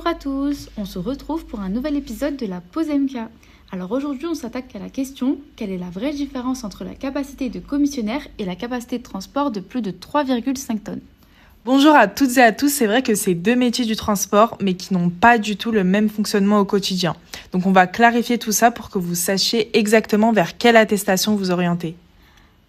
Bonjour à tous, on se retrouve pour un nouvel épisode de la pause MK. Alors aujourd'hui on s'attaque à la question, quelle est la vraie différence entre la capacité de commissionnaire et la capacité de transport de plus de 3,5 tonnes? Bonjour à toutes et à tous, c'est vrai que c'est deux métiers du transport, mais qui n'ont pas du tout le même fonctionnement au quotidien. Donc on va clarifier tout ça pour que vous sachiez exactement vers quelle attestation vous orienter.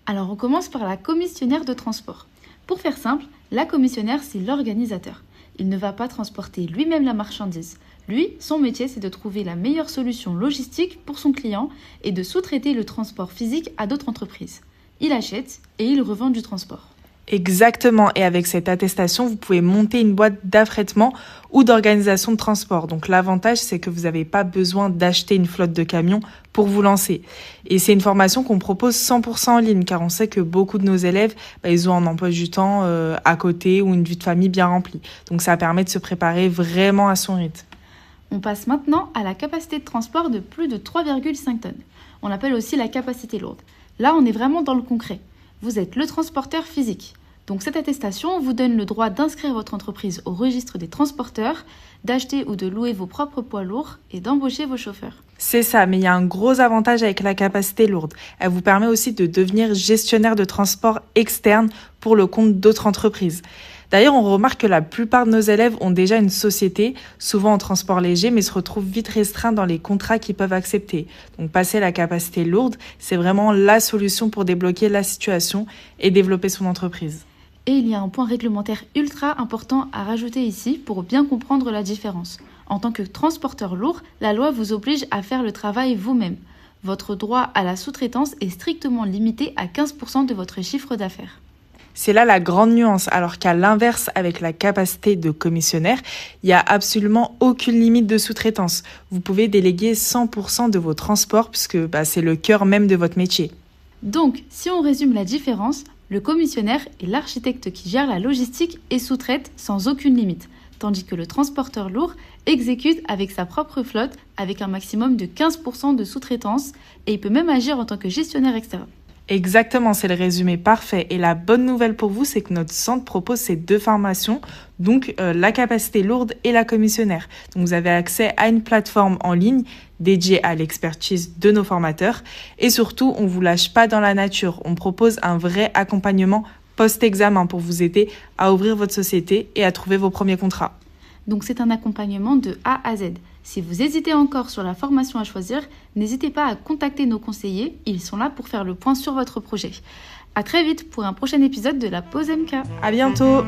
Alors on commence par la commissionnaire de transport. Pour faire simple, la commissionnaire c'est l'organisateur. Il ne va pas transporter lui-même la marchandise. Lui, son métier, c'est de trouver la meilleure solution logistique pour son client et de sous-traiter le transport physique à d'autres entreprises. Il achète et il revend du transport. Exactement, et avec cette attestation, vous pouvez monter une boîte d'affrètement ou d'organisation de transport. Donc l'avantage, c'est que vous n'avez pas besoin d'acheter une flotte de camions pour vous lancer. Et c'est une formation qu'on propose 100% en ligne, car on sait que beaucoup de nos élèves, ils ont un emploi du temps à côté ou une vie de famille bien remplie. Donc ça permet de se préparer vraiment à son rythme. On passe maintenant à la capacité de transport de plus de 3,5 tonnes. On l'appelle aussi la capacité lourde. Là, on est vraiment dans le concret. Vous êtes le transporteur physique. Donc cette attestation vous donne le droit d'inscrire votre entreprise au registre des transporteurs, d'acheter ou de louer vos propres poids lourds et d'embaucher vos chauffeurs. C'est ça, mais il y a un gros avantage avec la capacité lourde. Elle vous permet aussi de devenir gestionnaire de transport externe pour le compte d'autres entreprises. D'ailleurs, on remarque que la plupart de nos élèves ont déjà une société, souvent en transport léger, mais se retrouvent vite restreints dans les contrats qu'ils peuvent accepter. Donc passer la capacité lourde, c'est vraiment la solution pour débloquer la situation et développer son entreprise. Et il y a un point réglementaire ultra important à rajouter ici pour bien comprendre la différence. En tant que transporteur lourd, la loi vous oblige à faire le travail vous-même. Votre droit à la sous-traitance est strictement limité à 15% de votre chiffre d'affaires. C'est là la grande nuance, alors qu'à l'inverse, avec la capacité de commissionnaire, il n'y a absolument aucune limite de sous-traitance. Vous pouvez déléguer 100% de vos transports puisque c'est le cœur même de votre métier. Donc, si on résume la différence, le commissionnaire est l'architecte qui gère la logistique et sous-traite sans aucune limite, tandis que le transporteur lourd exécute avec sa propre flotte avec un maximum de 15% de sous-traitance et il peut même agir en tant que gestionnaire extérieur. Exactement, c'est le résumé parfait. Et la bonne nouvelle pour vous, c'est que notre centre propose ces deux formations, donc la capacité lourde et la commissionnaire. Donc vous avez accès à une plateforme en ligne dédiée à l'expertise de nos formateurs. Et surtout, on ne vous lâche pas dans la nature. On propose un vrai accompagnement post-examen pour vous aider à ouvrir votre société et à trouver vos premiers contrats. Donc c'est un accompagnement de A à Z. Si vous hésitez encore sur la formation à choisir, n'hésitez pas à contacter nos conseillers, ils sont là pour faire le point sur votre projet. À très vite pour un prochain épisode de la pause MK. À bientôt!